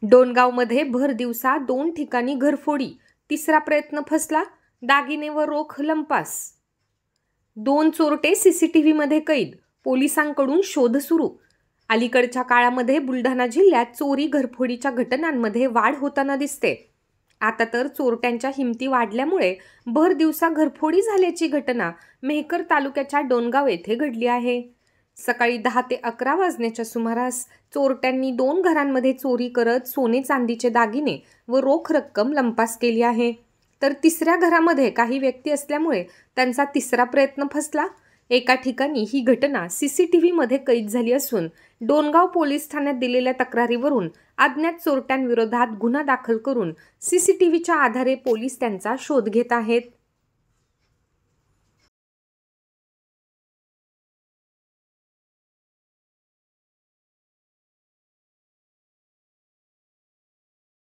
डोणगावमध्ये भर दिवसा 2 ठिकाणी घरफोडी, तिसरा प्रयत्न फसला, दागिने व रोख लंपास। 2 चोरटे सीसीटीव्हीमध्ये कैद, पोलिसांकडून शोध सुरू। अलीकडच्या काळामध्ये बुलढाणा जिल्ह्यात चोरी घरफोडीच्या घटनांमध्ये वाढ होताना दिसते। आता तर चोरट्यांच्या हिमती वाढल्यामुळे भर दिवसा घरफोडी झाल्याची घटना मेहकर तालुक्याच्या डोणगाव येथे घडली आहे। सकाळी 10 ते 11 वाजण्याच्या सुमारास चोरट्यांनी 2 घरांमध्ये चोरी करत सोने चांदीचे दागिने व रोख रक्कम लंपास केली आहे। तर तिसऱ्या घरामध्ये काही व्यक्ती असल्यामुळे त्यांचा तिसरा प्रयत्न फसला। एका ठिकाणी ही घटना सीसीटीव्हीमध्ये कैद झाली असून डोणगाव पोलीस ठाण्यात दिलेल्या तक्रारीवरून अज्ञात चोरट्यांविरोधात गुन्हा दाखल करून सीसीटीव्हीच्या आधारे पोलीस त्यांचा शोध घेत आहेत।